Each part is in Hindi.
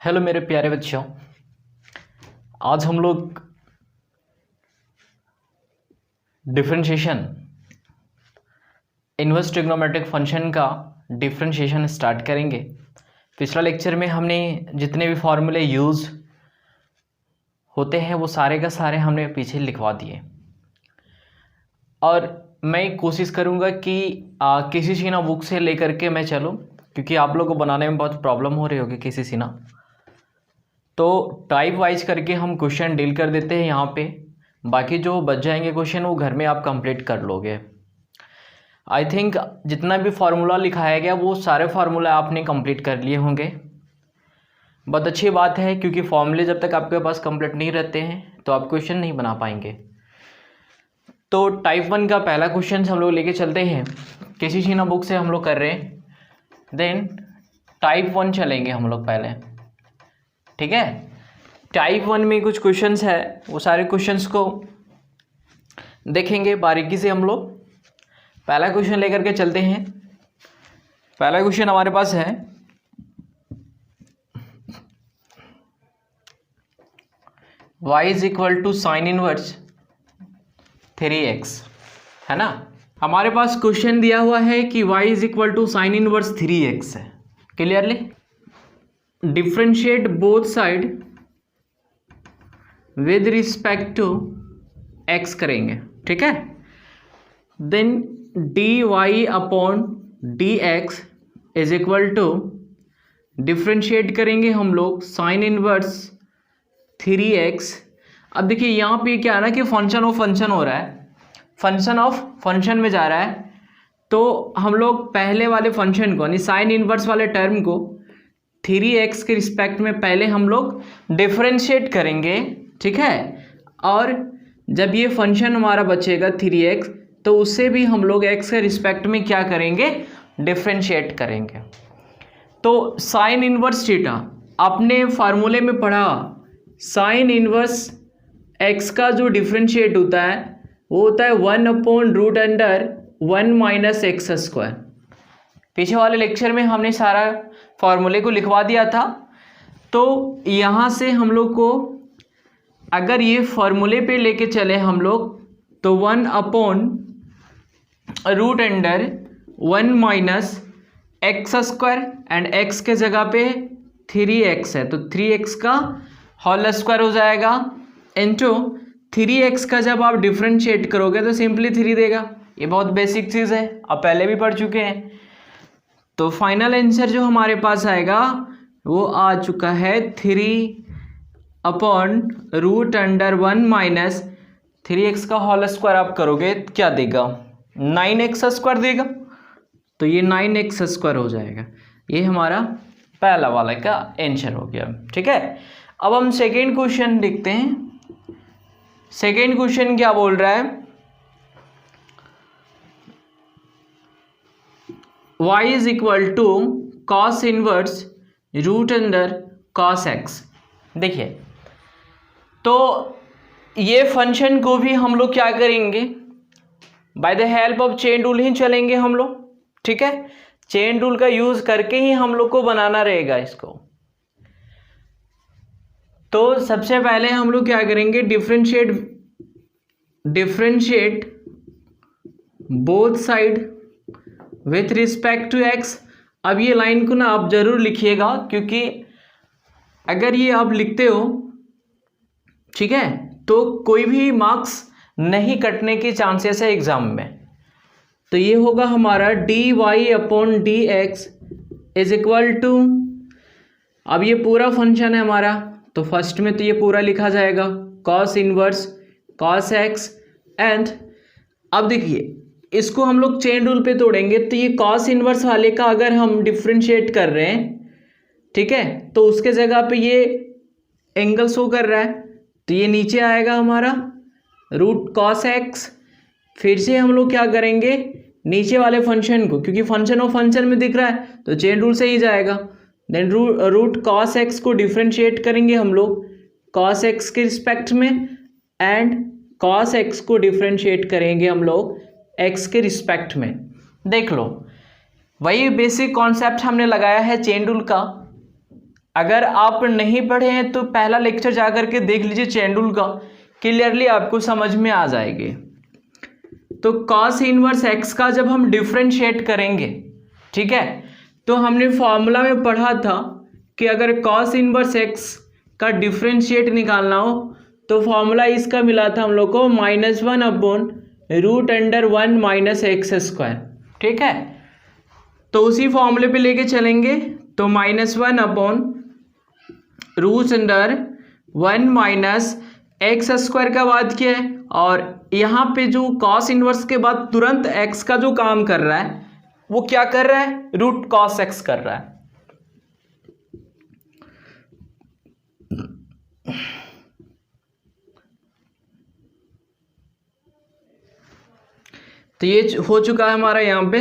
हेलो मेरे प्यारे बच्चों, आज हम लोग डिफरेंशिएशन इनवर्स ट्रिग्नोमेट्रिक फंक्शन का डिफरेंशिएशन स्टार्ट करेंगे। पिछला लेक्चर में हमने जितने भी फॉर्मूले यूज होते हैं वो सारे का सारे हमने पीछे लिखवा दिए और मैं कोशिश करूंगा कि किसी सीना बुक से लेकर के मैं चलूं, क्योंकि आप लोगों को बनाने में बहुत प्रॉब्लम हो रही होगी किसी सीना। तो टाइप वाइज करके हम क्वेश्चन डील कर देते हैं यहाँ पे, बाकी जो बच जाएंगे क्वेश्चन वो घर में आप कंप्लीट कर लोगे। आई थिंक जितना भी फार्मूला लिखाया गया वो सारे फार्मूला आपने कंप्लीट कर लिए होंगे। बहुत अच्छी बात है, क्योंकि फॉर्मूले जब तक आपके पास कंप्लीट नहीं रहते हैं तो आप क्वेश्चन नहीं बना पाएंगे। तो टाइप 1 का पहला क्वेश्चन हम लोग लेके चलते हैं, किसी सीना बुक से हम लोग कर रहे हैं। देन टाइप 1 चलेंगे हम लोग पहले, ठीक है। टाइप 1 में कुछ क्वेश्चंस है, वो सारे क्वेश्चंस को देखेंगे बारीकी से हम लोग। पहला क्वेश्चन लेकर के चलते हैं। पहला क्वेश्चन हमारे पास है y is equal to sine inverse 3x, है ना। हमारे पास क्वेश्चन दिया हुआ है कि y is equal to sine inverse 3x है। Clearly differentiate both side with respect to x करेंगे, ठीक है। Then dy upon dx is equal to differentiate करेंगे हम लोग साइन इनवर्स 3x। अब देखिए यहाँ पे क्या है ना कि फंक्शन ऑफ फंक्शन हो रहा है, फंक्शन ऑफ फंक्शन में जा रहा है। तो हम लोग पहले वाले फंक्शन को यानी साइन इनवर्स वाले टर्म को 3x के रिस्पेक्ट में पहले हम लोग डिफरेंशिएट करेंगे, ठीक है। और जब ये फंक्शन हमारा बचेगा 3x तो उससे भी हम लोग x के रिस्पेक्ट में क्या करेंगे, डिफरेंशिएट करेंगे। तो साइन इनवर्स थीटा आपने फार्मूले में पढ़ा, साइन इनवर्स x का जो डिफरेंशिएट होता है वो होता है 1/√1 माइनस एक्स स्क्वायर। पीछे वाले लेक्चर में हमने सारा फॉर्मूले को लिखवा दिया था। तो यहाँ से हम लोग को अगर ये फॉर्मूले पे लेके चले हम लोग तो 1/√1 minus x square and x के जगह पे 3x है तो 3x का होल स्क्वायर हो जाएगा इनटू 3x का जब आप डिफरेंशिएट करोगे तो सिंपली 3 देगा। ये बहुत बेसिक चीज़ है, आप पहले भी पढ़ चुके हैं। तो फाइनल आंसर जो हमारे पास आएगा वो आ चुका है 3/√1 माइनस 3x का होल स्क्वायर आप करोगे क्या देगा, 9x स्क्वायर देगा। तो ये 9x स्क्वायर हो जाएगा। ये हमारा पहला वाला का आंसर हो गया, ठीक है। अब हम सेकेंड क्वेश्चन देखते हैं। सेकेंड क्वेश्चन क्या बोल रहा है, y is equal to cos inverse √cos x। देखिए तो ये फंक्शन को भी हम लोग क्या करेंगे, by the help of chain rule ही चलेंगे हम लोग, ठीक है। चेन रूल का यूज करके ही हम लोग को बनाना रहेगा इसको। तो सबसे पहले हम लोग क्या करेंगे, differentiate both side with respect to x। अब ये लाइन को ना आप जरूर लिखिएगा, क्योंकि अगर ये आप लिखते हो, ठीक है, तो कोई भी मार्क्स नहीं कटने के चांसेस है एग्जाम में। तो ये होगा हमारा dy upon dx is equal to, अब ये पूरा फंक्शन है हमारा तो फर्स्ट में तो ये पूरा लिखा जाएगा cos inverse cos x and अब देखिए इसको हम लोग चेन रूल पे तोड़ेंगे तो ये cos इनवर्स वाले का अगर हम डिफरेंशिएट कर रहे हैं, ठीक है, तो उसके जगह पे ये एंगल शो कर रहा है तो ये नीचे आएगा हमारा √cos x। फिर से हम लोग क्या करेंगे, नीचे वाले फंक्शन को, क्योंकि फंक्शन ऑफ फंक्शन में दिख रहा है तो चेन रूल से ही जाएगा। देन √cos x को डिफरेंशिएट करेंगे हम लोग cos x के रिस्पेक्ट में एंड cos x को डिफरेंशिएट करेंगे हम लोग x के रिस्पेक्ट में। देख लो वही बेसिक कॉन्सेप्ट हमने लगाया है चेन रूल का। अगर आप नहीं पढ़े हैं तो पहला लेक्चर जा करके देख लीजिए चेन रूल का, क्लियरली आपको समझ में आ जाएगी। तो कॉस इनवर्स एक्स का जब हम डिफरेंशिएट करेंगे, ठीक है, तो हमने फॉर्मूला में पढ़ा था कि अगर कॉस इनवर्स एक्स का डिफरेंशिएट निकालना हो तो फॉर्मूला इसका मिला था हम लोग को -1/√(1 - x²। ठीक है, तो उसी फॉर्मूले पे लेके चलेंगे। तो -1/√(1 - x² का बात किया है, और यहाँ पे जो कॉस इनवर्स के बाद तुरंत x का जो काम कर रहा है वो क्या कर रहा है, रूट कॉस x कर रहा है। तो ये हो चुका है हमारा यहाँ पे।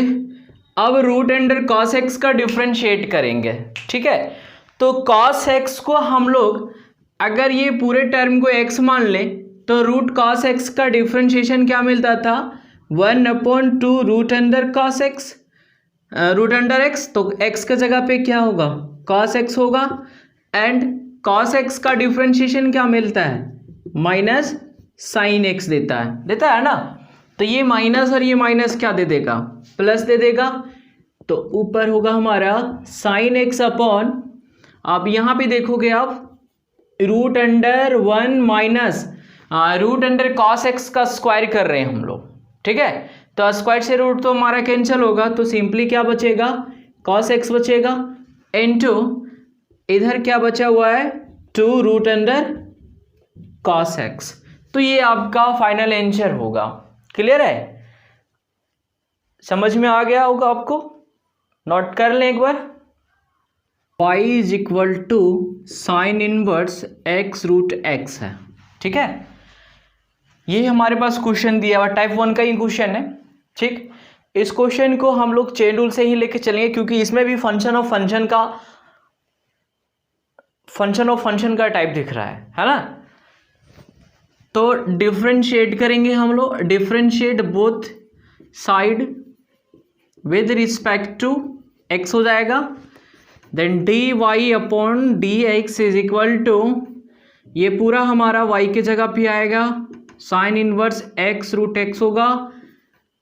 अब रूट अंडर कॉस एक्स का डिफरेंशिएट करेंगे, ठीक है। तो कॉस एक्स को हम लोग अगर ये पूरे टर्म को x मान लें तो रूट कॉस एक्स का डिफरेंशिएशन क्या मिलता था, 1/2 root under cos x, root under x. तो x के जगह पे क्या होगा, कॉस एक्स होगा, एंड कॉस एक्स का डिफरेंशिएशन क्या मिलता है, माइनस साइन एक्स देता है ना। तो ये माइनस और ये माइनस क्या दे देगा, प्लस दे देगा। तो ऊपर होगा हमारा साइन एक्स अपॉन, आप यहाँ पे देखोगे आप रूट अंडर कॉस एक्स का स्क्वायर कर रहे हैं हम लोग, ठीक है। तो स्क्वायर से रूट तो हमारा कैंसिल होगा, तो सिंपली क्या बचेगा, कॉस एक्स बचेगा, इनटू इधर क्या बचा हुआ है 2 रूट अंडर कॉस एक्स। तो ये आपका फाइनल आंसर होगा। क्लियर है, समझ में आ गया होगा आपको, नोट कर लें एक बार। y = sine inverse x root x है, ठीक है। ये हमारे पास क्वेश्चन दिया हुआ टाइप 1 का ही क्वेश्चन है, ठीक। इस क्वेश्चन को हम लोग चेन रूल से ही लेके चलेंगे, क्योंकि इसमें भी फंक्शन ऑफ फंक्शन का टाइप दिख रहा है ना। तो डिफरेंशिएट करेंगे हम लोग, differentiate both side with respect to x हो जाएगा, देन dy/dx = ये पूरा हमारा y के जगह पे आएगा sine inverse x root x होगा।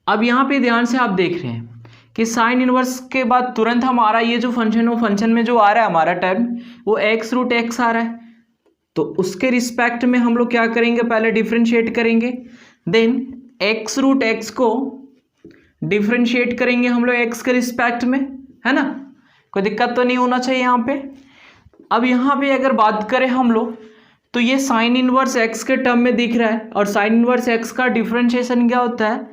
अब यहाँ पे ध्यान से आप देख रहे हैं कि साइन इनवर्स के बाद तुरंत हमारा ये जो फंक्शन में जो आ रहा है हमारा टर्म वो x रूट x आ रहा है। तो उसके रिस्पेक्ट में हम लोग क्या करेंगे, पहले डिफरेंशिएट करेंगे, देन x रूट x को डिफरेंशिएट करेंगे हम लोग x के रिस्पेक्ट में, है ना। कोई दिक्कत तो नहीं होना चाहिए यहाँ पे। अब यहाँ पे अगर बात करें हम लोग तो ये साइन इनवर्स x के टर्म में दिख रहा है, और साइन इनवर्स x का डिफरेंशिएशन क्या होता है,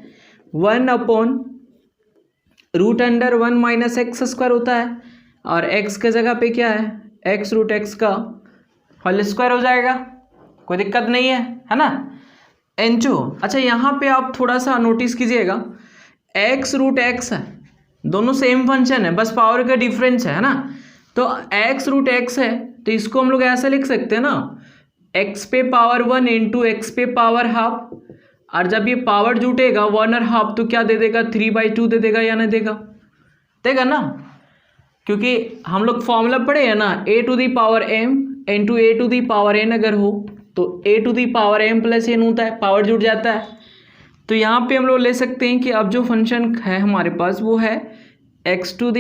1/√(1 - x² होता है, और x के जगह पे क्या है, x रूट x का होल स्क्वायर हो जाएगा, कोई दिक्कत नहीं है ना। इनटू, अच्छा यहाँ पे आप थोड़ा सा नोटिस कीजिएगा, x रूट x है, दोनों सेम फंक्शन है, बस पावर का डिफरेंस है ना। तो x रूट x है तो इसको हम लोग ऐसे लिख सकते हैं ना, x पे पावर 1 इंटू x पे पावर हाफ, और जब ये पावर जुटेगा 1 और हाफ तो क्या दे देगा, 3/2 दे देगा या नहीं देगा ना। क्योंकि हम लोग फॉर्मूला पढ़े हैं ना, a⁴m इंटू a⁴n अगर हो तो a⁴m + n होता है, पावर जुट जाता है। तो यहाँ पे हम लोग ले सकते हैं कि अब जो फंक्शन है हमारे पास वो है x⁴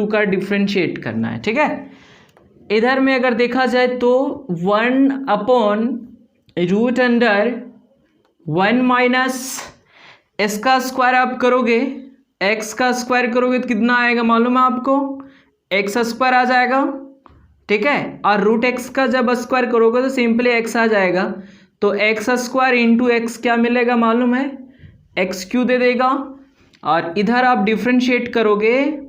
का डिफरेंशिएट करना है, ठीक है। इधर में अगर देखा जाए तो 1/√(1 - इसका स्क्वायर आप करोगे, x का स्क्वायर करोगे तो कितना आएगा मालूम है आपको, x² आ जाएगा, ठीक है। और रूट x का जब स्क्वायर करोगे तो सिंपली x आ जाएगा। तो x² इंटू x क्या मिलेगा मालूम है, x³ दे देगा। और इधर आप डिफरेंशिएट करोगे,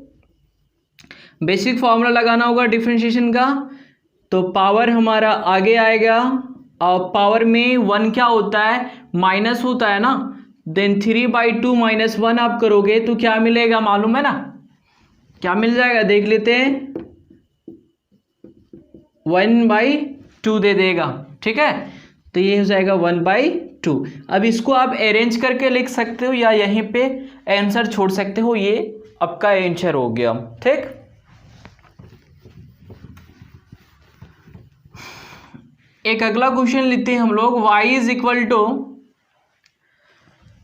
बेसिक फॉर्मूला लगाना होगा डिफरेंशिएशन का, तो पावर हमारा आगे आएगा, और पावर में 1 क्या होता है, माइनस होता है ना। देन 3/2 - 1 आप करोगे तो क्या मिलेगा मालूम है ना, क्या मिल जाएगा देख लेते हैं, 1/2 दे देगा, ठीक है। तो ये हो जाएगा 1/2। अब इसको आप अरेंज करके लिख सकते हो या यहीं पे आंसर छोड़ सकते हो, ये आपका आंसर हो गया, ठीक। एक अगला क्वेश्चन लेते हैं हम लोग। y is equal to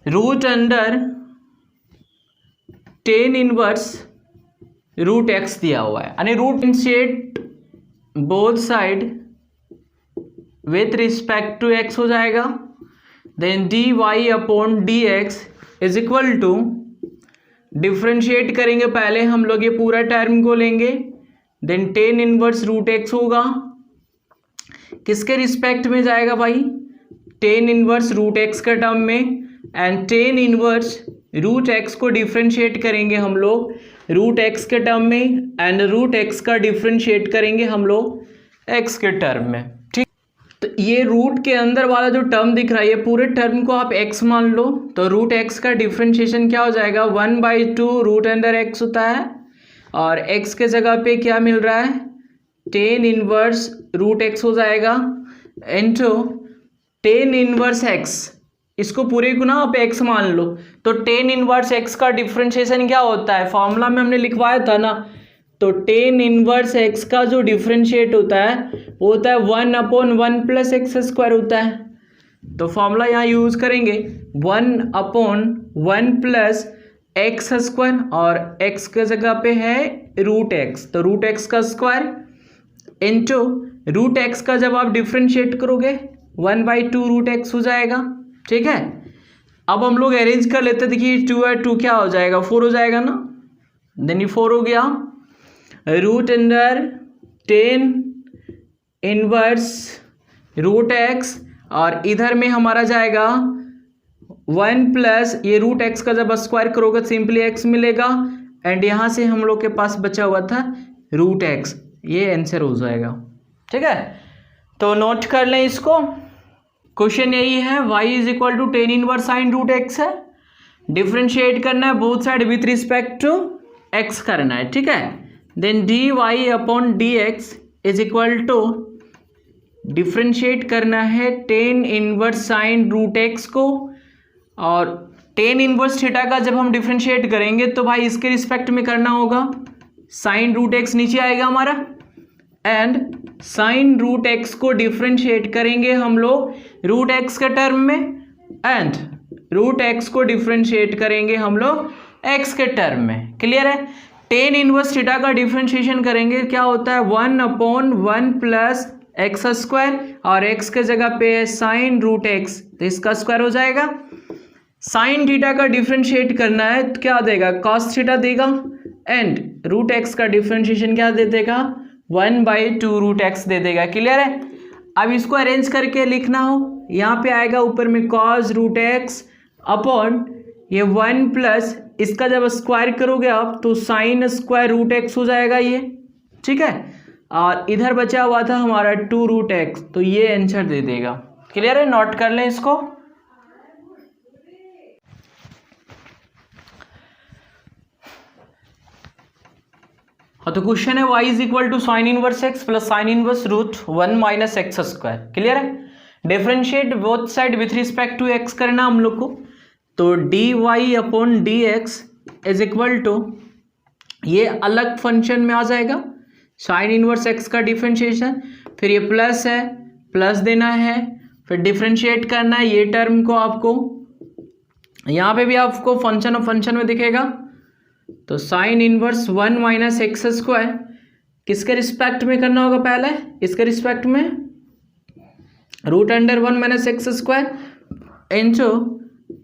root under tan inverse root x दिया हुआ है, यानी root inset both side with respect to x हो जाएगा। Then d Y upon D x is equal to, differentiate करेंगे पहले हम लोग ये पूरा टर्म को लेंगे, then tan inverse root x होगा। किसके रिस्पेक्ट में जाएगा भाई? टेन इनवर्स रूट एक्स का टर्म में। And tan inverse root x को डिफ्रेंशिएट करेंगे हम लोग रूट एक्स के टर्म में, एंड रूट एक्स का डिफ्रेंशिएट करेंगे हम लोग एक्स के टर्म में। ठीक, तो ये रूट के अंदर वाला जो टर्म दिख रहा है, ये पूरे टर्म को आप एक्स मान लो, तो रूट एक्स का डिफ्रेंशिएशन क्या हो जाएगा? 1/2 रूट अंडर एक्स होता है, और एक्स के जगह पे क्या मिल रहा है? टेन इनवर्स रूट एक्स हो जाएगा इनटू टेन इनवर्स एक्स। इसको पूरे को ना आप एक्स मान लो, तो टेन इनवर्स एक्स का डिफ्रेंशिएशन क्या होता है? फॉर्मूला में हमने लिखवाया था ना, तो टेन इनवर्स एक्स का जो डिफ्रेंशिएट होता है वो होता है 1/1 + x² होता है। तो फॉर्मूला यहाँ यूज करेंगे 1/1 + x², और x के जगह पे है रूट एक्स, तो रूट एक्स का स्क्वायर इनटू रूट एक्स का जब आप डिफ्रेंशिएट करोगे 1/2 रूट एक्स हो जाएगा। ठीक है, अब हम लोग अरेंज कर लेते हैं। देखिए 2 और 2 क्या हो जाएगा? 4 हो जाएगा ना। देन ये 4 हो गया, root under tan inverse root x, और इधर में हमारा जाएगा 1 प्लस ये रूट एक्स का जब स्क्वायर करोगे सिंपली एक्स मिलेगा, एंड यहाँ से हम लोग के पास बचा हुआ था रूट एक्स, ये आंसर हो जाएगा। ठीक है, तो नोट कर लें इसको। क्वेश्चन यही है, y is equal to tan inverse sine root x है, डिफ्रेंशिएट करना है both side with respect to x करना है। ठीक है, then d Y upon D x is equal to, differentiate करना है tan inverse sine root x को, और टेन इनवर्स थीटा का जब हम डिफ्रेंशिएट करेंगे तो भाई इसके रिस्पेक्ट में करना होगा, साइन रूट एक्स नीचे आएगा हमारा, एंड साइन रूट एक्स को डिफ्रेंशिएट करेंगे हम लोग रूट एक्स के टर्म में, एंड रूट एक्स को डिफ्रेंशिएट करेंगे हम लोग एक्स के टर्म में। क्लियर है? टेन इनवर्स थीटा का डिफ्रेंशिएशन करेंगे, क्या होता है? 1/1 + x², और x के जगह पे है साइन रूट एक्स, तो इसका स्क्वायर हो जाएगा। साइन थीटा का डिफ्रेंशिएट करना है तो क्या देगा? कॉस थीटा देगा, एंड रूट एक्स का डिफ्रेंशिएशन क्या दे देगा? 1/2 रूट एक्स दे देगा। क्लियर है? अब इसको अरेंज करके लिखना हो, यहाँ पे आएगा ऊपर में कॉस रूट एक्स अपॉन ये 1 प्लस इसका जब स्क्वायर करोगे आप तो साइन स्क्वायर रूट एक्स हो जाएगा ये। ठीक है, और इधर बचा हुआ था हमारा 2 रूट एक्स, तो ये आंसर दे देगा। क्लियर है? नोट कर लें इसको। हाँ, तो क्वेश्चन है y is equal to sine inverse X plus sine inverse root 1 - x²। Clear है? Differentiate both side with respect to x करना हम लोग को, तो D Y upon D x is equal to, ये अलग फंक्शन में आ जाएगा साइन इनवर्स एक्स का डिफरेंशिएशन, फिर ये प्लस है, प्लस देना है, फिर डिफरेंशिएट करना है ये टर्म को आपको, यहाँ पे भी आपको फंक्शन ऑफ फंक्शन में दिखेगा, तो साइन इनवर्स 1 - x² किसके रिस्पेक्ट में करना होगा? पहले इसके रिस्पेक्ट में रूट अंडर 1 - x² इंटू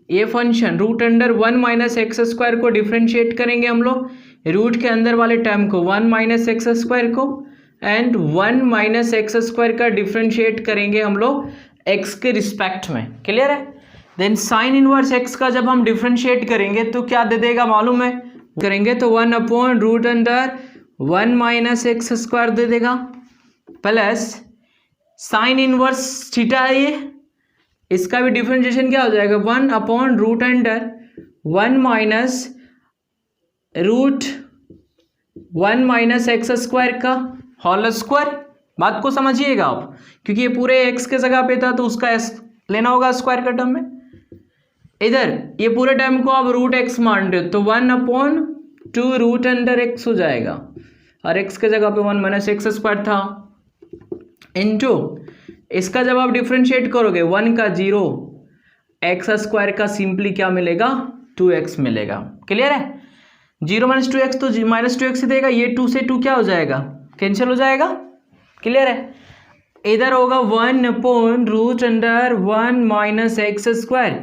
ये फंक्शन रूट अंडर 1 - x² को डिफ्रेंशिएट करेंगे हम लोग रूट के अंदर वाले टर्म को 1 - x² को, एंड 1 - x² का डिफ्रेंशिएट करेंगे हम लोग x के रिस्पेक्ट में। क्लियर है? देन साइन इनवर्स x का जब हम डिफ्रेंशिएट करेंगे तो क्या दे देगा मालूम है? करेंगे तो 1/√1 - x² दे देगा, प्लस साइन इनवर्स थीटा है ये, इसका भी डिफरेंशिएशन क्या हो जाएगा? 1/√1 - x² का होल स्क्वायर। बात को समझिएगा आप, क्योंकि ये पूरे x के जगह पे था तो उसका s लेना होगा स्क्वायर का टर्म में। इधर ये पूरे टर्म को आप रूट x मान रहे हो तो 1/2√x हो जाएगा, और x के जगह पे 1 - x² था, इंटू इसका जब आप डिफ्रेंशिएट करोगे 1 का 0, एक्स स्क्वायर का सिंपली क्या मिलेगा 2x मिलेगा। क्लियर है? 0 माइनस 2x तो माइनस 2x ही देगा, ये 2 से 2 क्या हो जाएगा कैंसिल हो जाएगा। क्लियर है? इधर होगा 1/√1 minus x square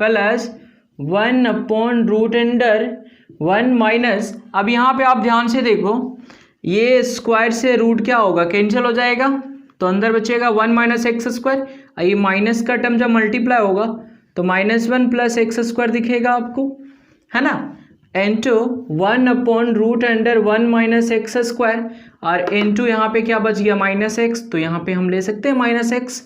plus 1/√1 minus, अब यहाँ पे आप ध्यान से देखो ये स्क्वायर से रूट क्या होगा कैंसिल हो जाएगा, तो अंदर बचेगा 1 माइनस एक्स स्क्वायर, ये माइनस का टर्म जब मल्टीप्लाई होगा तो -1 प्लस एक्स स्क्वायर दिखेगा आपको, है ना, इंटू 1/√1 माइनस एक्स स्क्वायर, और इंटू यहाँ पे क्या बच गया -x, तो यहाँ पे हम ले सकते हैं -x।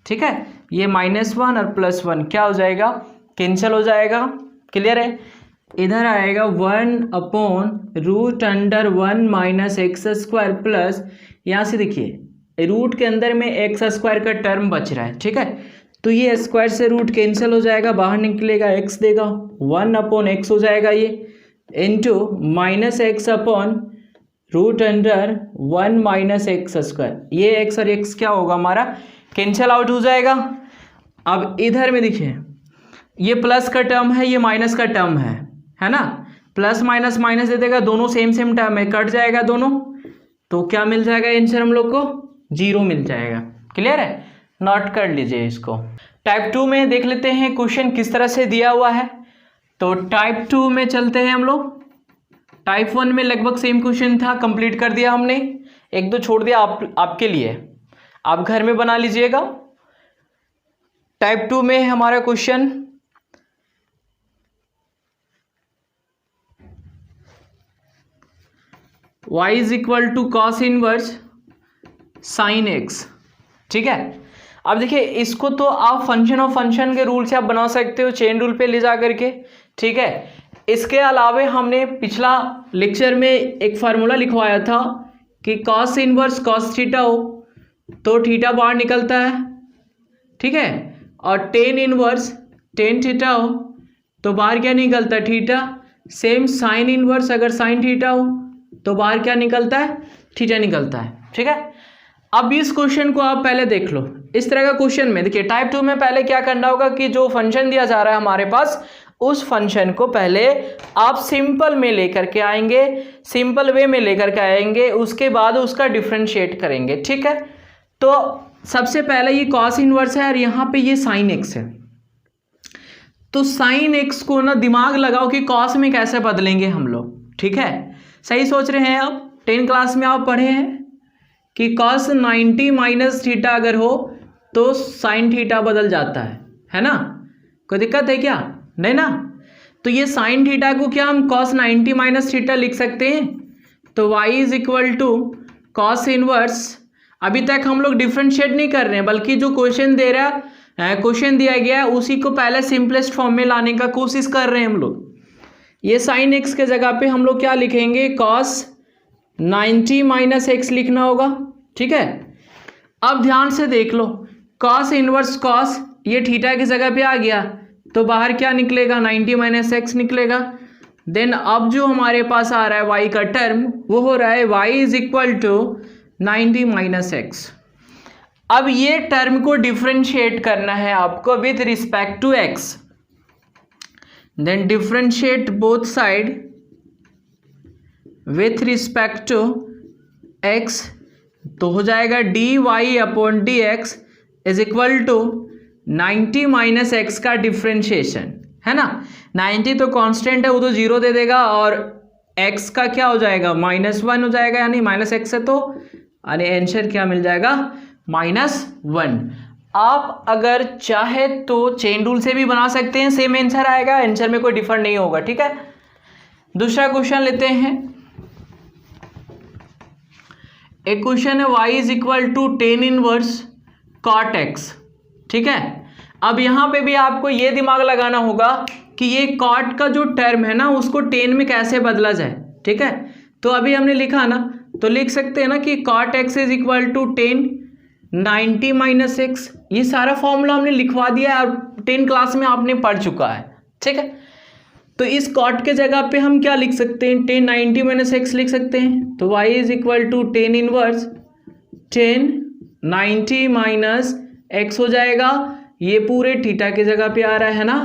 ठीक है, ये -1 और +1 क्या हो जाएगा कैंसिल हो जाएगा। क्लियर है? इधर आएगा 1/√1 माइनस एक्स स्क्वायर प्लस, यहाँ से देखिए रूट के अंदर में एक्स स्क्वायर का टर्म बच रहा है। ठीक है, तो ये स्क्वायर से रूट कैंसिल हो जाएगा, बाहर निकलेगा x देगा, 1/x हो जाएगा ये, into -x/√1 minus x square, ये x और x क्या होगा हमारा कैंसिल आउट हो जाएगा। अब इधर में देखिए ये प्लस का टर्म है, ये माइनस का टर्म है ना, प्लस माइनस माइनस दे देगा, दोनों सेम टर्म है, कट जाएगा दोनों, तो क्या मिल जाएगा आंसर हम लोग को 0 मिल जाएगा। क्लियर है? नोट कर लीजिए इसको। टाइप 2 में देख लेते हैं क्वेश्चन किस तरह से दिया हुआ है। तो टाइप 2 में चलते हैं हम लोग। टाइप 1 में लगभग सेम क्वेश्चन था, कंप्लीट कर दिया हमने, एक दो छोड़ दिया आपके लिए, आप घर में बना लीजिएगा। टाइप 2 में हमारा question y = cos inverse sin x। ठीक है, अब देखिए इसको तो आप फंक्शन ऑफ फंक्शन के रूल से आप बना सकते हो, चेन रूल पे ले जा करके। ठीक है, इसके अलावा हमने पिछला लेक्चर में एक फार्मूला लिखवाया था कि cos इनवर्स cos थीटा हो तो थीटा बाहर निकलता है। ठीक है, और tan इनवर्स tan थीटा हो तो बाहर क्या निकलता है थीटा। सेम sin इनवर्स अगर sin थीटा हो तो बाहर क्या निकलता है थीटा निकलता है। ठीक है, अब इस क्वेश्चन को आप पहले देख लो। इस तरह का क्वेश्चन में देखिए टाइप 2 में पहले क्या करना होगा कि जो फंक्शन दिया जा रहा है हमारे पास, उस फंक्शन को पहले आप सिंपल में लेकर के आएंगे, सिंपल वे में लेकर के आएंगे, उसके बाद उसका डिफरेंशिएट करेंगे। ठीक है, तो सबसे पहले ये cos इनवर्स है और यहाँ पे ये sin x है, तो sin x को ना दिमाग लगाओ कि cos में कैसे बदलेंगे हम लोग। ठीक है, सही सोच रहे हैं आप, 10 क्लास में आप पढ़े हैं कि cos 90 माइनस थीटा अगर हो तो sin थीटा बदल जाता है ना, कोई दिक्कत है क्या? नहीं ना, तो ये sin थीटा को क्या हम cos 90 माइनस थीटा लिख सकते हैं। तो y = cos इनवर्स, अभी तक हम लोग डिफरेंशिएट नहीं कर रहे हैं, बल्कि जो क्वेश्चन क्वेश्चन दिया गया है उसी को पहले सिंपलेस्ट फॉर्म में लाने का कोशिश कर रहे हैं हम लोग। ये sin x के जगह पे हम लोग क्या लिखेंगे cos 90 माइनस एक्स लिखना होगा। ठीक है, अब ध्यान से देख लो cos इनवर्स cos, ये थीटा की जगह पे आ गया तो बाहर क्या निकलेगा 90 माइनस एक्स निकलेगा। देन अब जो हमारे पास आ रहा है y का टर्म वो हो रहा है y = 90 माइनस एक्स। अब ये टर्म को डिफरेंशिएट करना है आपको with respect to x, then differentiate both side with respect to x, तो हो जाएगा dy/dx = 90 माइनस एक्स का डिफरेंशिएशन, है ना। 90 तो कांस्टेंट है, वो तो 0 दे देगा, और x का क्या हो जाएगा -1 हो जाएगा, यानी -x है, तो यानी आंसर क्या मिल जाएगा -1। आप अगर चाहे तो चेन रूल से भी बना सकते हैं, सेम आंसर आएगा, आंसर में कोई डिफर नहीं होगा। ठीक है, दूसरा क्वेश्चन लेते हैं। एक क्वेश्चन है y = tan inverse cot x। ठीक है, अब यहाँ पे भी आपको ये दिमाग लगाना होगा कि ये cot का जो टर्म है ना उसको tan में कैसे बदला जाए। ठीक है, तो अभी हमने लिखा ना, तो लिख सकते हैं ना कि cot x = tan 90 minus x, ये सारा फॉर्मूला हमने लिखवा दिया है और 10 क्लास में आपने पढ़ चुका है। ठीक है, तो इस cot के जगह पे हम क्या लिख सकते हैं tan 90 माइनस एक्स लिख सकते हैं। तो y = tan inverse tan 90 minus x हो जाएगा, ये पूरे थीटा की जगह पे आ रहा है ना,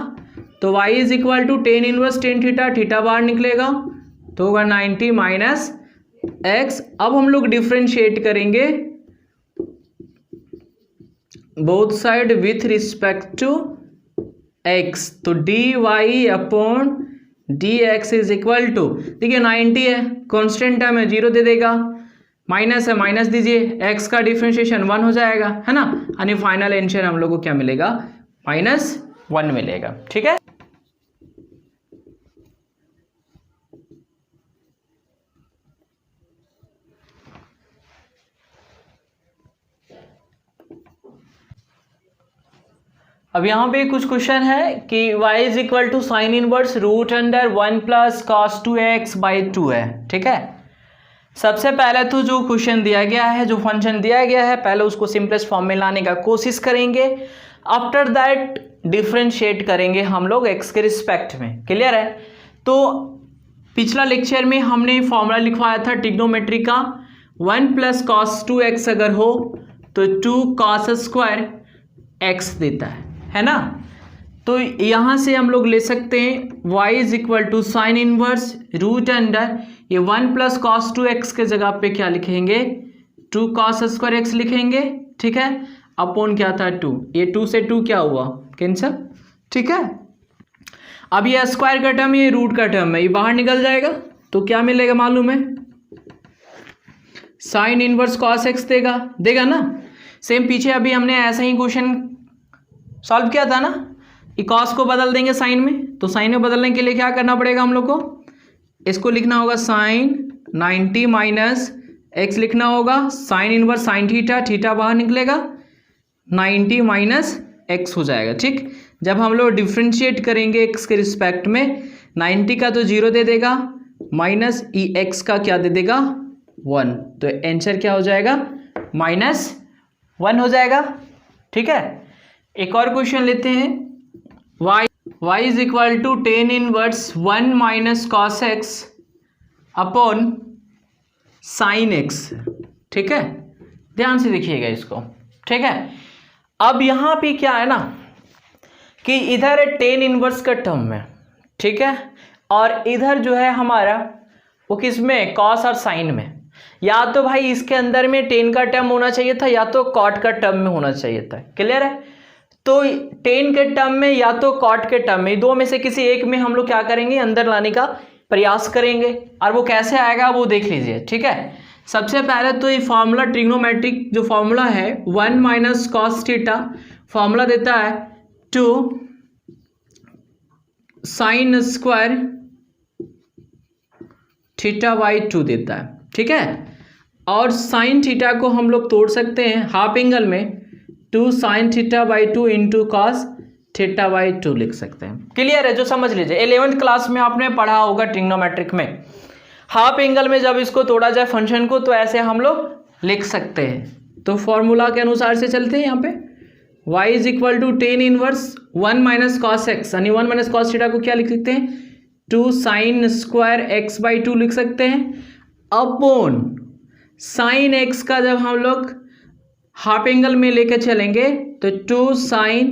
तो y is equal to tan inverse tan theta, theta बाहर निकलेगा तो होगा 90 माइनस एक्स। अब हम लोग डिफ्रेंशिएट करेंगे both side with respect to x, तो D Y upon D x is equal to, देखिए 90 है, कॉन्स्टेंट टर्म है, जीरो दे देगा, माइनस है माइनस दीजिए, x का डिफ्रेंशिएशन 1 हो जाएगा, है ना, यानी फाइनल आंसर हम लोग को क्या मिलेगा, -1 मिलेगा। ठीक है, अब यहाँ पे कुछ क्वेश्चन है कि y is equal to sine inverse root under 1 plus cos 2x by 2 है। ठीक है, सबसे पहले तो जो क्वेश्चन दिया गया है, जो फंक्शन दिया गया है, पहले उसको सिंपलेस्ट फॉर्म में लाने का कोशिश करेंगे, आफ्टर दैट डिफ्रेंशिएट करेंगे हम लोग x के रिस्पेक्ट में। क्लियर है, तो पिछला लेक्चर में हमने फॉर्मूला लिखवाया था ट्रिग्नोमेट्री का, 1 प्लस कॉस 2x अगर हो तो 2 कॉस स्क्वायर x देता है ना, तो यहाँ से हम लोग ले सकते हैं y is equal to sine inverse root under, ये 1 प्लस कॉस 2x के जगह पे क्या लिखेंगे, 2 कॉस स्क्वायर x लिखेंगे। ठीक है, अपॉन क्या था 2, ये 2 से 2 क्या हुआ, कैंसिल। ठीक है, अब ये स्क्वायर का टर्म, ये रूट का टर्म है, ये बाहर निकल जाएगा, तो क्या मिलेगा मालूम है, साइन इनवर्स कॉस x देगा ना। सेम पीछे अभी हमने ऐसा ही क्वेश्चन सॉल्व किया था ना, कॉस को बदल देंगे साइन में, तो साइन में बदलने के लिए क्या करना पड़ेगा हम लोग को, इसको लिखना होगा साइन 90 माइनस एक्स लिखना होगा, sine inverse sine theta, theta बाहर निकलेगा, 90 माइनस एक्स हो जाएगा। ठीक, जब हम लोग डिफ्रेंशिएट करेंगे एक्स के रिस्पेक्ट में, 90 का तो जीरो दे देगा, माइनस ई एक्स का क्या दे देगा 1, तो आंसर क्या हो जाएगा -1 हो जाएगा। ठीक है, एक और क्वेश्चन लेते हैं, y is equal to tan inverse 1 minus cos x upon sine x. ठीक है, ध्यान से देखिएगा इसको। ठीक है, अब यहाँ पे क्या है ना कि इधर टेन इनवर्स का टर्म है, ठीक है, और इधर जो है हमारा वो किस में, कॉस और साइन में, या तो भाई इसके अंदर में टेन का टर्म होना चाहिए था या तो कॉट का टर्म में होना चाहिए था। क्लियर है, तो टेन के टर्म में या तो कॉट के टर्म में, दो में से किसी एक में हम लोग क्या करेंगे, अंदर लाने का प्रयास करेंगे, और वो कैसे आएगा वो देख लीजिए। ठीक है, सबसे पहले तो ये फॉर्मूला ट्रिग्नोमेट्रिक जो फॉर्मूला है 1 माइनस कॉस थीटा, फॉर्मूला देता है 2 साइन स्क्वायर थीटा बाई 2 देता है। ठीक है, और साइन थीटा को हम लोग तोड़ सकते हैं हाफ एंगल में, 2 sine theta by 2 into cos theta by 2 लिख सकते हैं। क्लियर है, जो समझ लीजिए 11th क्लास में आपने पढ़ा होगा ट्रिग्नोमेट्रिक में, हाफ एंगल में जब इसको तोड़ा जाए फंक्शन को, तो ऐसे हम लोग लिख सकते हैं। तो फॉर्मूला के अनुसार से चलते हैं, यहाँ पे y is equal to tan inverse 1 minus cos x, यानी 1 माइनस कॉस थीटा को क्या लिख सकते हैं, 2 साइन स्क्वायर एक्स बाई 2 लिख सकते हैं, अपॉन साइन एक्स का जब हम लोग हाफ एंगल में लेके चलेंगे तो 2 sine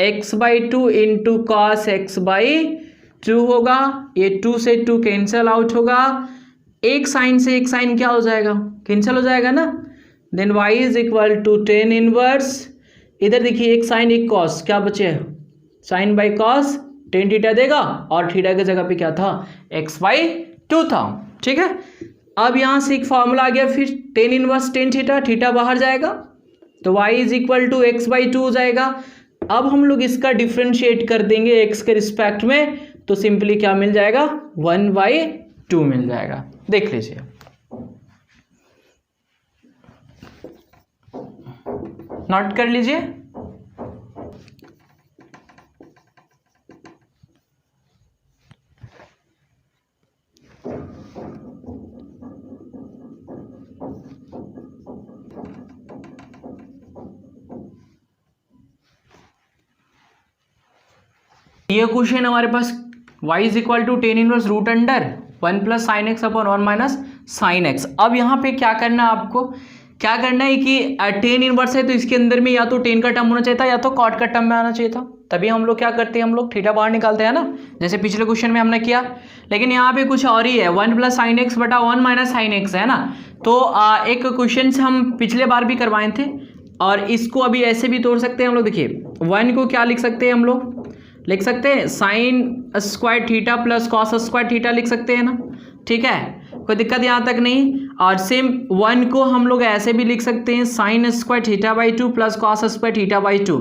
x by 2 into cos x by 2 होगा, ये 2 से 2 कैंसिल आउट होगा, एक साइन से एक साइन क्या हो जाएगा, कैंसिल हो जाएगा ना, then y is equal to tan inverse, इधर देखिए एक साइन एक कॉस, क्या बचे, sine by cos tan theta देगा, और थीटा की जगह पे क्या था, x बाई 2 था। ठीक है, अब यहाँ से एक फॉर्मूला आ गया, फिर tan inverse tan theta, theta बाहर जाएगा, तो y is equal to x by 2 हो जाएगा। अब हम लोग इसका डिफ्रेंशिएट कर देंगे x के रिस्पेक्ट में, तो सिंपली क्या मिल जाएगा, 1/2 मिल जाएगा। देख लीजिए, नोट कर लीजिए। ये क्वेश्चन हमारे पास y is equal to tan inverse root under 1 plus sine x upon 1 minus sine x. अब यहाँ पे क्या करना है आपको क्या करना है कि टेन इनवर्स है तो इसके अंदर में या तो टेन का टर्म होना चाहिए था या तो कॉट का टर्म में आना चाहिए था, तभी हम लोग क्या करते हैं, हम लोग थीटा बाहर निकालते हैं ना, जैसे पिछले क्वेश्चन में हमने किया। लेकिन यहाँ पे कुछ और ही है, 1 + sin x बटा 1 - sin x है ना। तो एक क्वेश्चन हम पिछले बार भी करवाए थे और इसको अभी ऐसे भी तोड़ सकते हैं हम लोग। देखिए 1 को क्या लिख सकते हैं हम लोग, लिख सकते हैं sin² theta plus cos² theta लिख सकते हैं ना, ठीक है, कोई दिक्कत यहाँ तक नहीं। और सेम 1 को हम लोग ऐसे भी लिख सकते हैं sin² θ/2 plus cos² θ/2।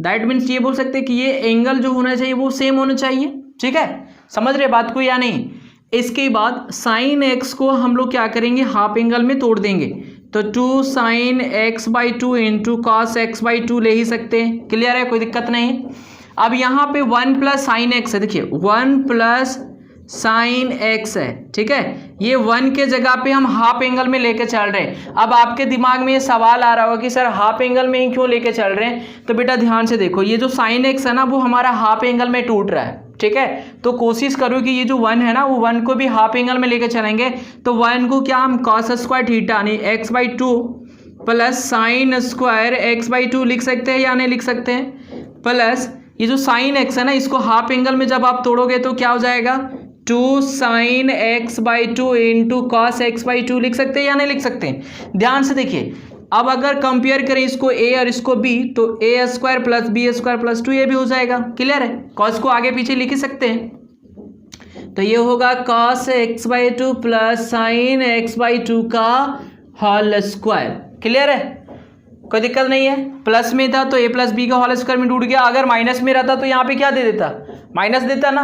That means ये बोल सकते हैं कि ये एंगल जो होना चाहिए वो सेम होना चाहिए, ठीक है, समझ रहे बात को या नहीं। इसके बाद sin x को हम लोग क्या करेंगे, हाफ एंगल में तोड़ देंगे, तो 2 sin x/2 into cos x/2 ले ही सकते हैं, क्लियर है, कोई दिक्कत नहीं। अब यहाँ पे 1 + sin x है, देखिए 1 + sin x है, ठीक है, ये 1 के जगह पे हम हाफ एंगल में लेके चल रहे हैं। अब आपके दिमाग में ये सवाल आ रहा होगा कि सर हाफ एंगल में ही क्यों लेके चल रहे हैं, तो बेटा ध्यान से देखो, ये जो sin x है ना वो हमारा हाफ एंगल में टूट रहा है, ठीक है, तो कोशिश करो कि ये जो 1 है ना वो 1 को भी हाफ एंगल में लेके चलेंगे। तो 1 को क्या हम cos² थीटा यानी x/2 प्लस sin² x/2 लिख सकते हैं या नहीं लिख सकते हैं, प्लस ये जो sin x है ना इसको हाफ एंगल में जब आप तोड़ोगे तो क्या हो जाएगा, 2 sin x/2 into cos x/2 लिख सकते हैं या नहीं लिख सकते हैं। ध्यान से देखिए, अब अगर कंपेयर करें इसको a और इसको b तो a² plus b² plus 2a भी हो जाएगा, क्लियर है, cos को आगे पीछे लिख ही सकते हैं। तो ये होगा cos x/2 plus sin x/2 का होल स्क्वायर, क्लियर है, कोई दिक्कत नहीं है। प्लस में था तो a + b का होल स्क्वायर में टूट गया, अगर माइनस में रहता तो यहाँ पे क्या दे देता, माइनस देता ना।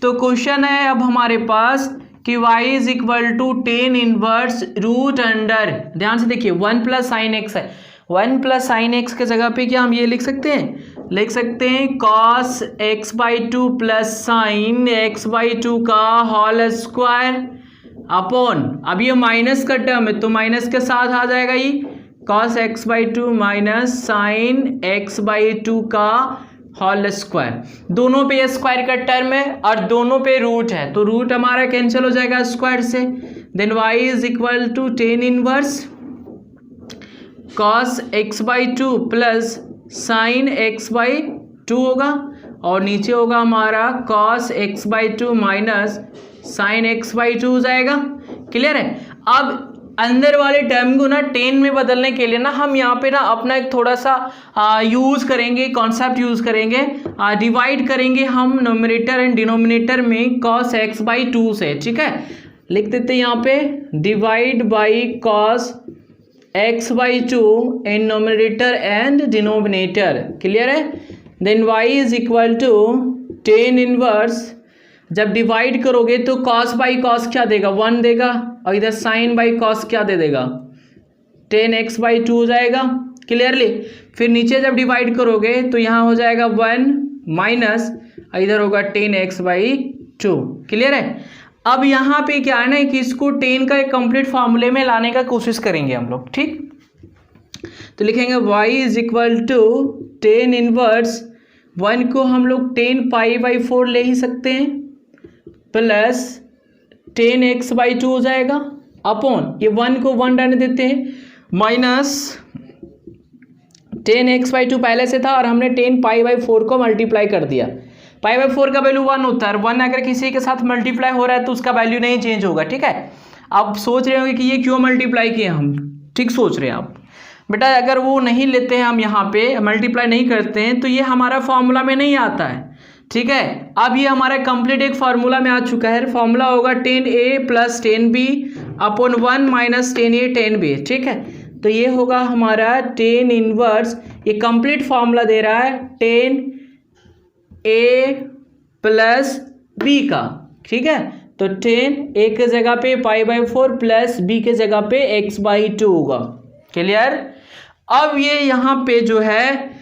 तो क्वेश्चन है अब हमारे पास कि y = tan inverse root under, ध्यान से देखिए 1 + sin x है, 1 + sin x के जगह पे क्या हम ये लिख सकते हैं, लिख सकते हैं cos x/2 plus sin x/2 का होल स्क्वायर अपॉन, अब ये माइनस का टर्म है तो माइनस के साथ आ जाएगा ये cos x/2 minus sin x/2 का होल स्क्वायर, दोनों पे स्क्वायर का टर्म है और दोनों पे रूट है तो रूट हमारा कैंसिल हो जाएगा स्क्वायर से। Then y = tan inverse cos x/2 plus sin x/2 होगा और नीचे होगा हमारा cos x/2 minus sin x/2 हो जाएगा, क्लियर है। अब अंदर वाले टर्म को ना 10 में बदलने के लिए ना हम यहाँ पे ना अपना एक थोड़ा सा यूज़ करेंगे, कॉन्सेप्ट यूज़ करेंगे, डिवाइड करेंगे हम नोमिनेटर एंड डिनोमिनेटर में cos x/2 से, ठीक है, लिख देते हैं यहाँ पे divide by cos x/2 in nominator and denominator, clear है। देन y = tan इनवर्स, जब डिवाइड करोगे तो cos बाई cos क्या देगा, 1 देगा और इधर sin बाई cos क्या दे देगा, tan x/2 हो जाएगा, क्लियरली। फिर नीचे जब डिवाइड करोगे तो यहाँ हो जाएगा 1 माइनस इधर होगा tan x/2, क्लियर है। अब यहाँ पे क्या है ना कि इसको tan का एक कंप्लीट फार्मूले में लाने का कोशिश करेंगे हम लोग, ठीक, तो लिखेंगे y = tan इनवर्स, 1 को हम लोग tan π/4 ले ही सकते हैं प्लस tan x/2 हो जाएगा अपॉन, ये 1 को 1 रहने देते हैं, माइनस tan x/2 पहले से था और हमने tan π/4 को मल्टीप्लाई कर दिया, π/4 का वैल्यू 1 होता है, 1 अगर किसी के साथ मल्टीप्लाई हो रहा है तो उसका वैल्यू नहीं चेंज होगा, ठीक है। आप सोच रहे होंगे कि ये क्यों मल्टीप्लाई किए हम, ठीक सोच रहे हैं आप, बेटा अगर वो नहीं लेते हैं हम यहाँ पे मल्टीप्लाई नहीं करते हैं तो ये हमारा फॉर्मूला में नहीं आता है, ठीक है। अब ये हमारा कंप्लीट एक फार्मूला में आ चुका है, फार्मूला होगा tan a plus tan b upon 1 minus tan a tan b, ठीक है। तो ये होगा हमारा tan इनवर्स, ये कंप्लीट फार्मूला दे रहा है tan a प्लस b का, ठीक है। तो tan a के जगह पे π/4 प्लस b के जगह पे x/2 होगा, क्लियर। अब ये यहाँ पे जो है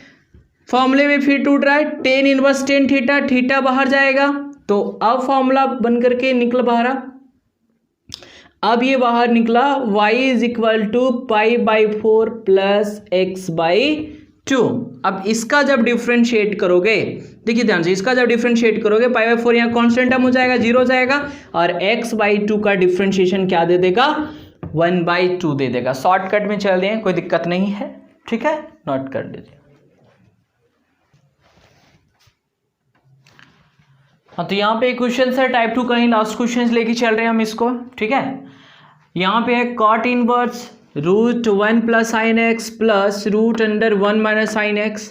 फॉर्मूले में फिर टूट रहा है, tan inverse tan theta, theta बाहर जाएगा तो अब फॉर्मूला बन करके निकल बाहर, अब ये बाहर निकला y = π/4 प्लस x/2। अब इसका जब डिफ्रेंशिएट करोगे, देखिए ध्यान से, इसका जब डिफ्रेंशिएट करोगे π/4 यहाँ कॉन्स्टेंट टर्म हो जाएगा, 0 हो जाएगा और x/2 का डिफ्रेंशिएशन क्या दे देगा, 1/2 दे देगा। शॉर्टकट में चल दें, कोई दिक्कत नहीं है, ठीक है, नोट कर लीजिए। हाँ, तो यहाँ पे क्वेश्चन है टाइप 2 कहीं लास्ट क्वेश्चन लेके चल रहे हैं हम इसको, ठीक है। यहाँ पे है cot inverse √1 + sin x plus √1 - sin x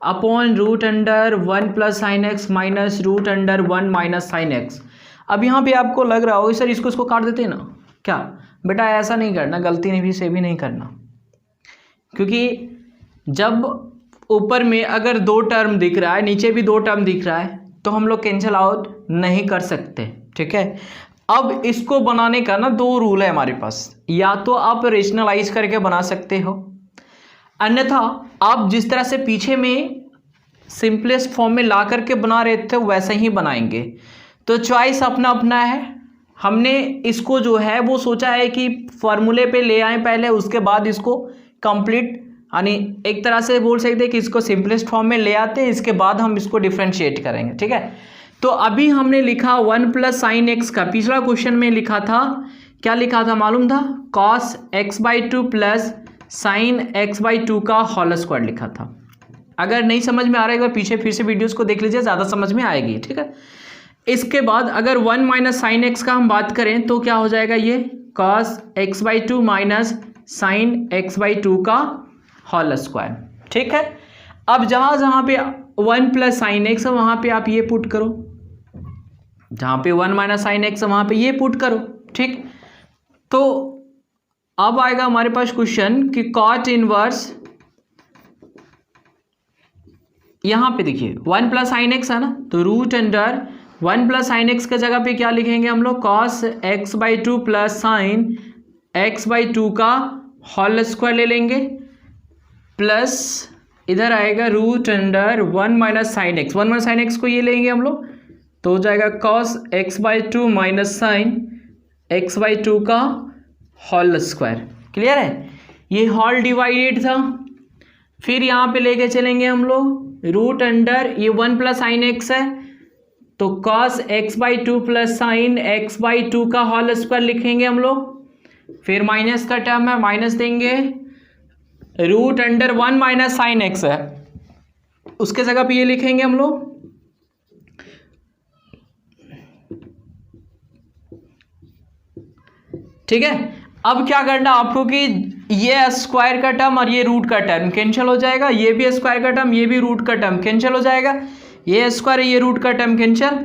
upon √1 + sin x minus √1 - sin x। अब यहाँ पे आपको लग रहा होगा सर इसको काट देते हैं ना, क्या बेटा ऐसा नहीं करना, गलती नहीं से भी नहीं करना, क्योंकि जब ऊपर में अगर 2 टर्म दिख रहा है, नीचे भी 2 टर्म दिख रहा है, तो हम लोग कैंसिल आउट नहीं कर सकते, ठीक है। अब इसको बनाने का ना 2 रूल है हमारे पास, या तो आप रेशनलाइज करके बना सकते हो, अन्यथा आप जिस तरह से पीछे में सिंपलेस्ट फॉर्म में ला करके बना रहे थे वैसे ही बनाएंगे। तो चॉइस अपना अपना है। हमने इसको जो है वो सोचा है कि फॉर्मूले पे ले आए पहले, उसके बाद इसको कंप्लीट, यानी एक तरह से बोल सकते हैं कि इसको सिंपलेस्ट फॉर्म में ले आते हैं, इसके बाद हम इसको डिफ्रेंशिएट करेंगे, ठीक है। तो अभी हमने लिखा 1 + sin x का, पिछला क्वेश्चन में लिखा था, क्या लिखा था मालूम था, cos x/2 plus sin x/2 का होल स्क्वायर लिखा था। अगर नहीं समझ में आ रहा है एक बार पीछे फिर से वीडियोस को देख लीजिए, ज़्यादा समझ में आएगी, ठीक है। इसके बाद अगर 1 - sin x का हम बात करें तो क्या हो जाएगा, ये cos x/2 minus sin x/2 का होल स्क्वायर, ठीक है। अब जहाँ जहाँ पे 1 + sin x है वहाँ पे आप ये पुट करो, जहाँ पे 1 - sin x है वहाँ पे ये पुट करो, ठीक। तो अब आएगा हमारे पास क्वेश्चन कि कॉट इनवर्स, यहाँ पे देखिए 1 + sin x है ना, तो √1 + sin x के जगह पे क्या लिखेंगे हम लोग, cos x/2 plus sin x/2 का होल स्क्वायर ले लेंगे, प्लस इधर आएगा √1 - sin x, 1 - sin x को ये लेंगे हम लोग, तो हो जाएगा cos x/2 minus sin x/2 का होल स्क्वायर। क्लियर है, ये होल डिवाइडेड था। फिर यहाँ पे लेके चलेंगे हम लोग ये 1 + sin x है, तो cos x/2 plus sin x/2 का होल स्क्वायर लिखेंगे हम लोग। फिर माइनस का टर्म है, माइनस देंगे, √1 - sin x है, उसके जगह पे ये लिखेंगे हम लोग, ठीक है। अब क्या करना आपको कि ये स्क्वायर का टर्म और ये रूट का टर्म कैंसिल हो जाएगा, ये भी स्क्वायर का टर्म, ये भी रूट का टर्म कैंसिल हो जाएगा, ये स्क्वायर ये रूट का टर्म कैंसिल,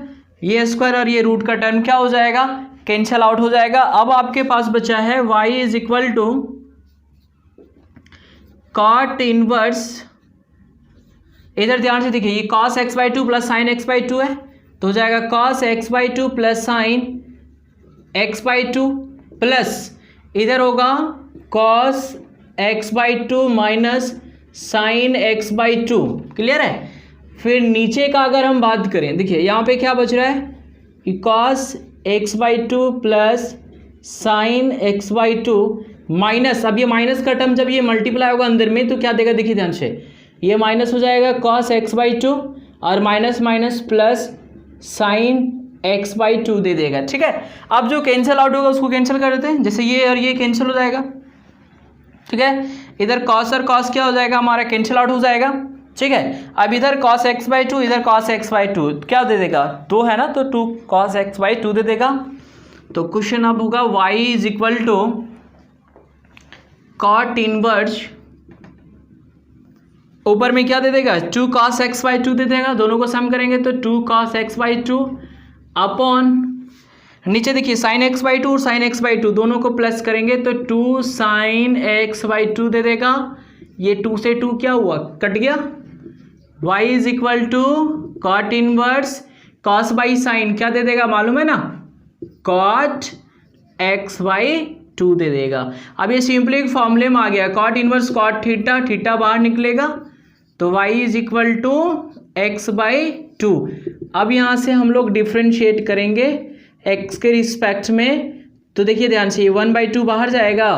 ये स्क्वायर और ये रूट का टर्म क्या हो जाएगा, कैंसिल आउट हो जाएगा। अब आपके पास बचा है y = कॉट इनवर्स, इधर ध्यान से देखिए, ये cos x/2 plus sin x/2 है, तो हो जाएगा cos x/2 plus sin x/2 plus इधर होगा cos x/2 minus sin x/2। Clear है। फिर नीचे का अगर हम बात करें, देखिए यहाँ पे क्या बच रहा है कि cos x/2 plus sin x/2 minus, अब ये माइनस का टर्म जब ये मल्टीप्लाई होगा अंदर में तो क्या देगा, देखिए ध्यान से, ये माइनस हो जाएगा cos x/2 और minus minus plus sin x/2 दे देगा, ठीक है। अब जो कैंसिल आउट होगा उसको कैंसिल कर देते हैं, जैसे ये और ये कैंसिल हो जाएगा, ठीक है। इधर cos और cos क्या हो जाएगा हमारा, कैंसिल आउट हो जाएगा, ठीक है। अब इधर cos x/2 इधर cos x/2 क्या दे देगा, 2 है ना, तो 2 cos x/2 दे देगा। तो क्वेश्चन अब होगा y = कॉट इनवर्स, ऊपर में क्या दे देगा, 2 cos x/2 दे देगा, दोनों को सम करेंगे तो 2 cos x/2 अपॉन, नीचे देखिए sin x/2 और sin x/2 दोनों को प्लस करेंगे तो 2 sin x/2 दे देगा। ये 2 से 2 क्या हुआ, कट गया। y = cot inverse cos by sine क्या दे देगा मालूम है ना, cot x/2 दे देगा। अब ये सिंपली एक फॉर्मूले में आ गया, cot inverse cot theta, theta बाहर निकलेगा तो y = x/2। अब यहाँ से हम लोग डिफ्रेंशिएट करेंगे x के रिस्पेक्ट में, तो देखिए ध्यान से, 1/2 बाहर जाएगा,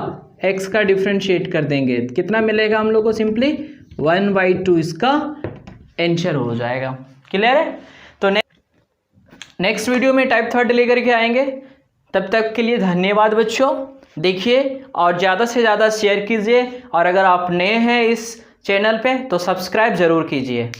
x का डिफ्रेंशिएट कर देंगे, कितना मिलेगा हम लोग को, सिंपली 1/2 इसका आंसर हो जाएगा। क्लियर है। तो नेक्स्ट वीडियो में टाइप 3 लेकर के आएंगे, तब तक के लिए धन्यवाद बच्चों। देखिए और ज़्यादा से ज़्यादा शेयर कीजिए और अगर आप नए हैं इस चैनल पे तो सब्सक्राइब ज़रूर कीजिए।